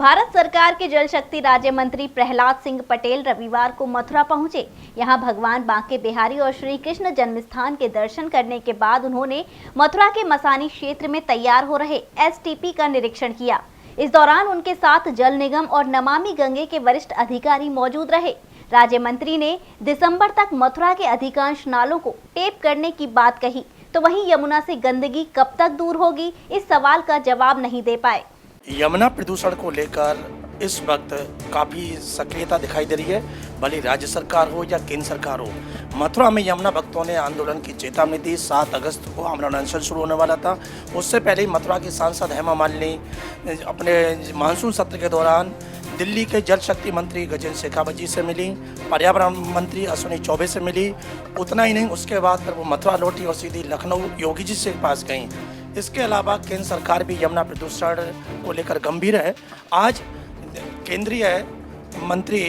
भारत सरकार के जल शक्ति राज्य मंत्री प्रहलाद सिंह पटेल रविवार को मथुरा पहुंचे। यहां भगवान बांके बिहारी और श्री कृष्ण जन्मस्थान के दर्शन करने के बाद उन्होंने मथुरा के मसानी क्षेत्र में तैयार हो रहे एसटीपी का निरीक्षण किया। इस दौरान उनके साथ जल निगम और नमामि गंगे के वरिष्ठ अधिकारी मौजूद रहे। राज्य मंत्री ने दिसंबर तक मथुरा के अधिकांश नालों को टेप करने की बात कही, तो वहीं यमुना से गंदगी कब तक दूर होगी, इस सवाल का जवाब नहीं दे पाए। यमुना प्रदूषण को लेकर इस वक्त काफ़ी सक्रियता दिखाई दे रही है, भले राज्य सरकार हो या केंद्र सरकार हो। मथुरा में यमुना भक्तों ने आंदोलन की चेतावनी दी। 7 अगस्त को आमरण अनशन शुरू होने वाला था। उससे पहले ही मथुरा की सांसद हेमा मालिनी अपने मानसून सत्र के दौरान दिल्ली के जल शक्ति मंत्री गजेंद्र शेखावत जी से मिली, पर्यावरण मंत्री अश्विनी चौबे से मिली। उतना ही नहीं, उसके बाद फिर वो मथुरा लौटी और सीधी लखनऊ योगी जी से पास गई। इसके अलावा केंद्र सरकार भी यमुना प्रदूषण को लेकर गंभीर है। आज केंद्रीय मंत्री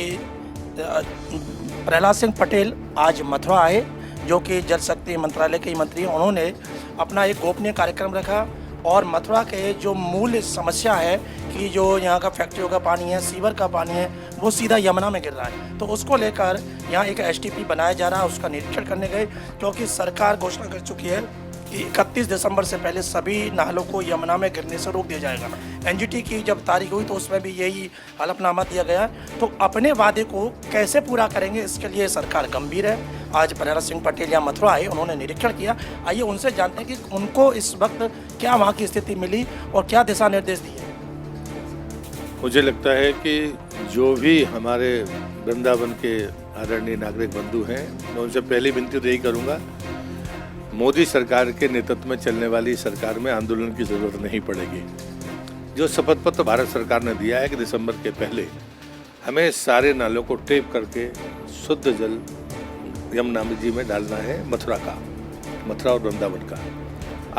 प्रहलाद सिंह पटेल आज मथुरा आए, जो कि जल शक्ति मंत्रालय के मंत्री। उन्होंने अपना एक गोपनीय कार्यक्रम रखा और मथुरा के जो मूल समस्या है कि जो यहाँ का फैक्ट्रियों का पानी है, सीवर का पानी है, वो सीधा यमुना में गिर रहा है, तो उसको लेकर यहाँ एक एसटीपी बनाया जा रहा है। उसका निरीक्षण करने गए, क्योंकि सरकार घोषणा कर चुकी है कि 31 दिसंबर से पहले सभी नालों को यमुना में गिरने से रोक दिया जाएगा। एनजीटी की जब तारीख हुई तो उसमें भी यही हलफनामा दिया गया। तो अपने वादे को कैसे पूरा करेंगे, इसके लिए सरकार गंभीर है। आज प्रहलाद सिंह पटेल यहाँ मथुरा आए, उन्होंने निरीक्षण किया। आइए उनसे जानते हैं कि उनको इस वक्त क्या वहाँ की स्थिति मिली और क्या दिशा निर्देश दिए। मुझे लगता है कि जो भी हमारे वृंदावन के आदरणीय नागरिक बंधु हैं, मैं उनसे पहली विनती तो यही करूँगा, मोदी सरकार के नेतृत्व में चलने वाली सरकार में आंदोलन की ज़रूरत नहीं पड़ेगी। जो शपथ पत्र भारत सरकार ने दिया है कि दिसंबर के पहले हमें सारे नालों को टेप करके शुद्ध जल यमुना जी में डालना है, मथुरा और वृंदावन का।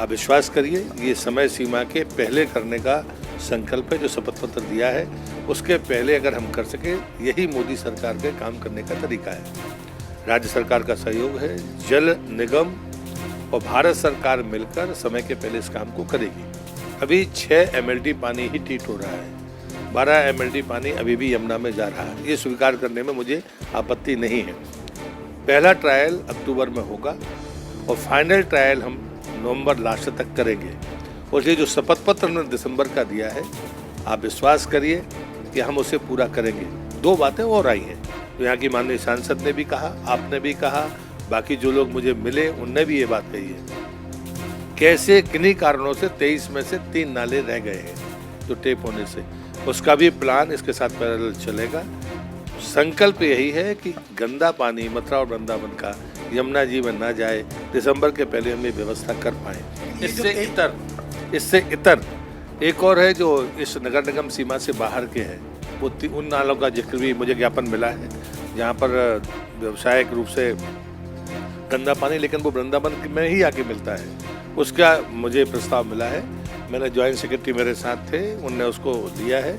आप विश्वास करिए, ये समय सीमा के पहले करने का संकल्प है जो शपथ पत्र दिया है। उसके पहले अगर हम कर सके, यही मोदी सरकार के काम करने का तरीका है। राज्य सरकार का सहयोग है, जल निगम और भारत सरकार मिलकर समय के पहले इस काम को करेगी। अभी 6 MLD पानी ही ट्रीट हो रहा है, 12 MLD पानी अभी भी यमुना में जा रहा है। ये स्वीकार करने में मुझे आपत्ति नहीं है। पहला ट्रायल अक्टूबर में होगा और फाइनल ट्रायल हम नवंबर लास्ट तक करेंगे। और ये जो शपथ पत्र हमने दिसंबर का दिया है, आप विश्वास करिए कि हम उसे पूरा करेंगे। 2 बातें और आई हैं, तो यहाँ की माननीय सांसद ने भी कहा, आपने भी कहा, बाकी जो लोग मुझे मिले उनने भी ये बात कही है। कैसे किन्हीं कारणों से 23 में से 3 नाले रह गए हैं जो टेप होने से, उसका भी प्लान इसके साथ पैरेलल चलेगा। संकल्प यही है कि गंदा पानी मथुरा और वृंदावन का यमुना जी में ना जाए, दिसंबर के पहले हम ये व्यवस्था कर पाएँ। इससे इतर एक और है जो इस नगर निगम सीमा से बाहर के हैं, वो उन नालों का जिक्र भी मुझे ज्ञापन मिला है जहाँ पर व्यावसायिक रूप से गंदा पानी, लेकिन वो वृंदावन में ही आके मिलता है। उसका मुझे प्रस्ताव मिला है, मैंने जॉइंट सेक्रेटरी मेरे साथ थे, उनने उसको दिया है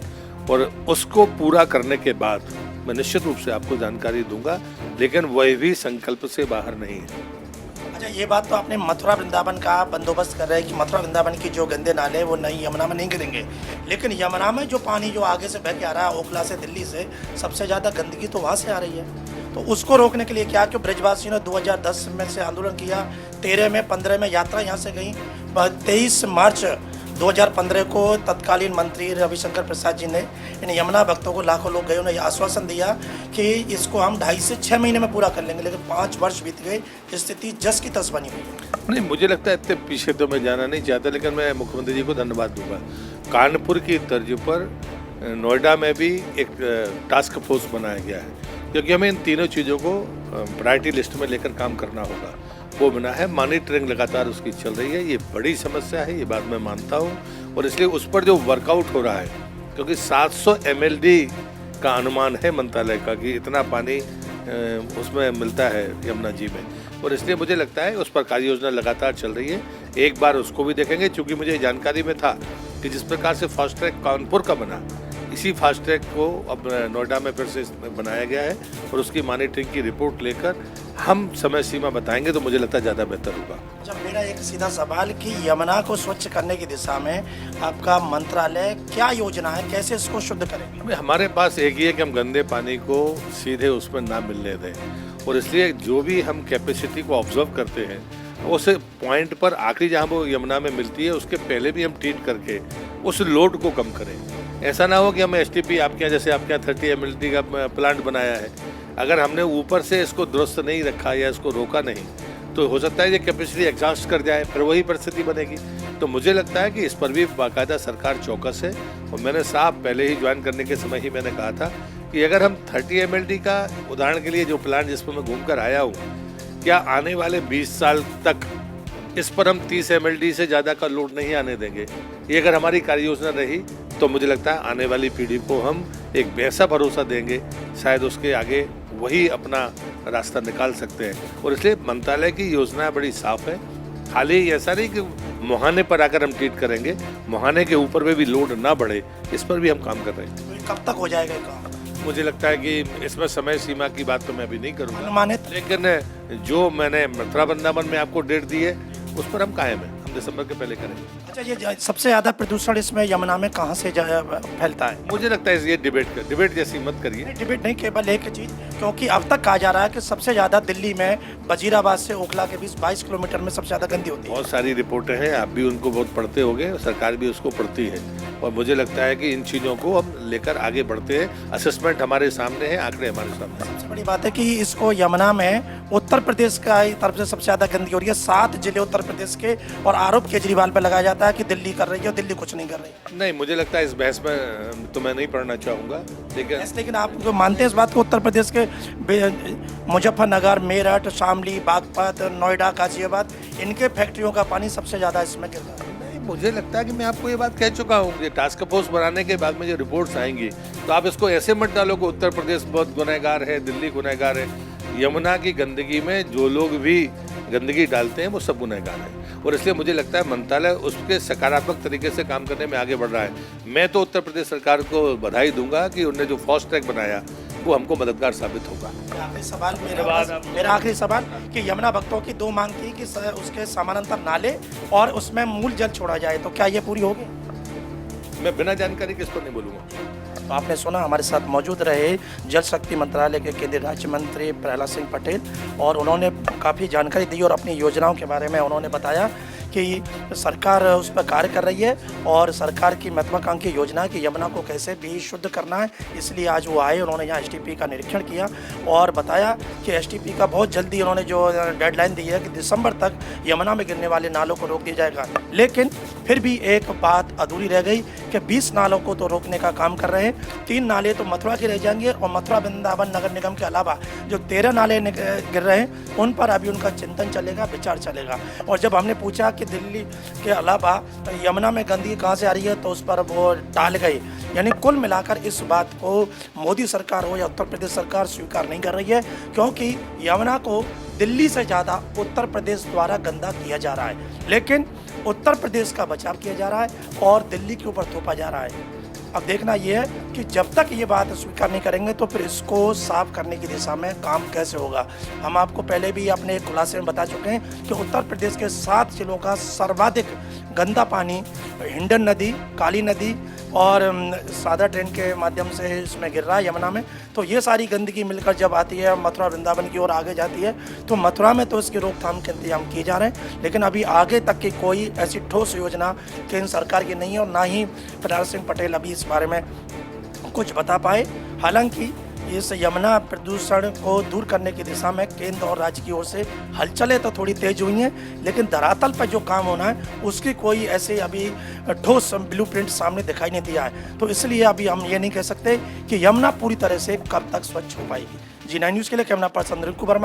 और उसको पूरा करने के बाद मैं निश्चित रूप से आपको जानकारी दूंगा, लेकिन वह भी संकल्प से बाहर नहीं है। अच्छा, ये बात तो आपने मथुरा वृंदावन का बंदोबस्त कर रहे हैं कि मथुरा वृंदावन की जो गंदे नाले हैं वो नहीं यमुना में नहीं गिरेंगे, लेकिन यमुना में जो पानी जो आगे से बह के आ रहा है, ओखला से, दिल्ली से, सबसे ज़्यादा गंदगी तो वहाँ से आ रही है। तो उसको रोकने के लिए क्या, क्यों ब्रजवासियों ने 2010 में से आंदोलन किया, 13 में 15 में यात्रा यहाँ से गई। 23 मार्च 2015 को तत्कालीन मंत्री रविशंकर प्रसाद जी ने इन यमुना भक्तों को, लाखों लोग गए, उन्हें आश्वासन दिया कि इसको हम 2.5 से 6 महीने में पूरा कर लेंगे, लेकिन 5 वर्ष बीत गए, स्थिति जस की तस बनी हुई है। नहीं, मुझे लगता है इतने पीछे तो मैं जाना नहीं चाहता, लेकिन मैं मुख्यमंत्री जी को धन्यवाद दूंगा। कानपुर की तर्ज पर नोएडा में भी एक टास्क फोर्स बनाया गया है, क्योंकि हमें इन तीनों चीज़ों को प्रायोरिटी लिस्ट में लेकर काम करना होगा। वो बना है, मॉनिटरिंग लगातार उसकी चल रही है। ये बड़ी समस्या है, ये बात मैं मानता हूँ, और इसलिए उस पर जो वर्कआउट हो रहा है, क्योंकि 700 MLD का अनुमान है मंत्रालय का कि इतना पानी उसमें मिलता है यमुना जी में, और इसलिए मुझे लगता है उस पर कार्य योजना लगातार चल रही है। एक बार उसको भी देखेंगे, क्योंकि मुझे जानकारी में था कि जिस प्रकार से फास्ट ट्रैक कानपुर का बना, इसी फास्ट ट्रैक को अब नोएडा में फिर से बनाया गया है और उसकी मॉनिटरिंग की रिपोर्ट लेकर हम समय सीमा बताएंगे तो मुझे लगता है ज़्यादा बेहतर होगा। जब मेरा एक सीधा सवाल कि यमुना को स्वच्छ करने की दिशा में आपका मंत्रालय क्या योजना है, कैसे इसको शुद्ध करेंगे? हमारे पास एक ही है कि हम गंदे पानी को सीधे उसमें ना मिलने दें और इसलिए जो भी हम कैपेसिटी को ऑब्जर्व करते हैं उस पॉइंट पर आखिरी जहाँ वो यमुना में मिलती है उसके पहले भी हम ट्रीट करके उस लोड को कम करें। ऐसा ना हो कि हमें STP आपके यहाँ जैसे आपके यहाँ 30 ml का प्लांट बनाया है, अगर हमने ऊपर से इसको दुरुस्त नहीं रखा या इसको रोका नहीं तो हो सकता है ये कैपेसिटी एग्जॉस्ट कर जाए, फिर वही परिस्थिति बनेगी। तो मुझे लगता है कि इस पर भी बाकायदा सरकार चौकस है और मैंने साहब पहले ही ज्वाइन करने के समय ही मैंने कहा था कि अगर हम 30 ml का उदाहरण के लिए जो प्लांट जिस पर मैं घूम कर आया हूँ, क्या आने वाले 20 साल तक इस पर हम 30 ml से ज़्यादा का लोड नहीं आने देंगे। ये अगर हमारी कार्य योजना रही तो मुझे लगता है आने वाली पीढ़ी को हम एक ऐसा भरोसा देंगे, शायद उसके आगे वही अपना रास्ता निकाल सकते हैं। और इसलिए मंत्रालय की योजना बड़ी साफ है। खाली ऐसा नहीं कि मुहाने पर आकर हम ट्रीट करेंगे, मुहाने के ऊपर में भी लोड ना बढ़े, इस पर भी हम काम कर रहे हैं। कब तक हो जाएगा काम? मुझे लगता है कि इसमें समय सीमा की बात तो मैं अभी नहीं करूँगा, अनुमानित? लेकिन जो मैंने मथुरा वृंदावन में आपको डेट दी है उस पर हम कायम हैं, हम दिसंबर के पहले करेंगे। अच्छा, ये सबसे ज़्यादा प्रदूषण इसमें यमुना में कहाँ से फैलता है? मुझे लगता है ये डिबेट जैसी मत करिए। डिबेट नहीं, केवल एक चीज़, क्योंकि अब तक कहा जा रहा है कि सबसे ज़्यादा दिल्ली में वजीराबाद से ओखला के बीच 22 किलोमीटर में सबसे ज़्यादा गंदी होती है। बहुत सारी रिपोर्टें हैं, आप भी उनको बहुत पढ़ते होंगे, सरकार भी उसको पढ़ती है और मुझे लगता है कि इन चीज़ों को हम लेकर आगे बढ़ते हैं। असेसमेंट हमारे सामने है, आंकड़े हमारे सामने हैं। सबसे बड़ी बात है कि इसको यमुना में उत्तर प्रदेश का तरफ से सबसे ज़्यादा गंदगी हो रही है। 7 जिले उत्तर प्रदेश के, और आरोप केजरीवाल पर लगाया जाता है कि दिल्ली कर रही है और दिल्ली कुछ नहीं कर रही। नहीं, मुझे लगता है इस बहस में तो मैं नहीं पढ़ना चाहूँगा, लेकिन आप जो मानते हैं इस बात को, उत्तर प्रदेश के मुजफ्फरनगर, मेरठ, शामली, बागपत, नोएडा, गाजियाबाद, इनके फैक्ट्रियों का पानी सबसे ज़्यादा इसमें गिर रहा है। मुझे लगता है कि मैं आपको ये बात कह चुका हूँ। ये टास्क फोर्स बनाने के बाद में जो रिपोर्ट्स आएंगी तो आप इसको ऐसे मत डालो कि उत्तर प्रदेश बहुत गुनहगार है, दिल्ली गुनहगार है। यमुना की गंदगी में जो लोग भी गंदगी डालते हैं वो सब गुनहगार हैं और इसलिए मुझे लगता है मंत्रालय उसके सकारात्मक तरीके से काम करने में आगे बढ़ रहा है। मैं तो उत्तर प्रदेश सरकार को बधाई दूंगा कि उन्होंने जो फास्ट ट्रैक बनाया वो हमको मददगार साबित होगा। मेरा आखिरी सवाल कि यमुना भक्तों की 2 मांग थी कि उसके समानांतर नाले और उसमें मूल जल छोड़ा जाए, तो क्या ये पूरी होगी? मैं बिना जानकारी किस पर नहीं बोलूँगा। तो आपने सुना, हमारे साथ मौजूद रहे जल शक्ति मंत्रालय के केंद्रीय राज्य मंत्री प्रहलाद सिंह पटेल और उन्होंने काफ़ी जानकारी दी और अपनी योजनाओं के बारे में उन्होंने बताया कि सरकार उस पर कार्य कर रही है और सरकार की महत्वाकांक्षी योजना है कि यमुना को कैसे भी शुद्ध करना है। इसलिए आज वो आए, उन्होंने यहाँ STP का निरीक्षण किया और बताया कि STP का बहुत जल्दी उन्होंने जो डेडलाइन दी है कि दिसंबर तक यमुना में गिरने वाले नालों को रोक दिया जाएगा। लेकिन फिर भी एक बात अधूरी रह गई कि 20 नालों को तो रोकने का काम कर रहे हैं। 3 नाले तो मथुरा के रह जाएंगे और मथुरा वृंदावन नगर निगम के अलावा जो 13 नाले गिर रहे हैं उन पर अभी उनका चिंतन चलेगा, विचार चलेगा। और जब हमने पूछा कि दिल्ली के अलावा यमुना में गंदगी कहाँ से आ रही है तो उस पर वो टाल गए। यानी कुल मिलाकर इस बात को मोदी सरकार हो या उत्तर प्रदेश सरकार स्वीकार नहीं कर रही है, क्योंकि यमुना को दिल्ली से ज़्यादा उत्तर प्रदेश द्वारा गंदा किया जा रहा है, लेकिन उत्तर प्रदेश का बचाव किया जा रहा है और दिल्ली के ऊपर थोपा जा रहा है। अब देखना यह है कि जब तक ये बात स्वीकार नहीं करेंगे तो फिर इसको साफ करने की दिशा में काम कैसे होगा। हम आपको पहले भी अपने खुलासे में बता चुके हैं कि उत्तर प्रदेश के 7 जिलों का सर्वाधिक गंदा पानी हिंडन नदी, काली नदी और सादा ट्रेन के माध्यम से इसमें गिर रहा है यमुना में। तो ये सारी गंदगी मिलकर जब आती है मथुरा वृंदावन की ओर आगे जाती है तो मथुरा में तो इसकी रोकथाम के इंतजाम किए जा रहे हैं, लेकिन अभी आगे तक की कोई ऐसी ठोस योजना केंद्र सरकार की नहीं है और ना ही प्रहलाद सिंह पटेल अभी इस बारे में कुछ बता पाए। हालांकि इस यमुना प्रदूषण को दूर करने की दिशा में केंद्र और राज्य की ओर से हलचलें तो थोड़ी तेज हुई हैं, लेकिन धरातल पर जो काम होना है उसकी कोई ऐसे अभी ठोस ब्लूप्रिंट सामने दिखाई नहीं दिया है। तो इसलिए अभी हम ये नहीं कह सकते कि यमुना पूरी तरह से कब तक स्वच्छ हो पाएगी। जी9 न्यूज़ के लिए कैमरा पर्सन अनिल कुमार।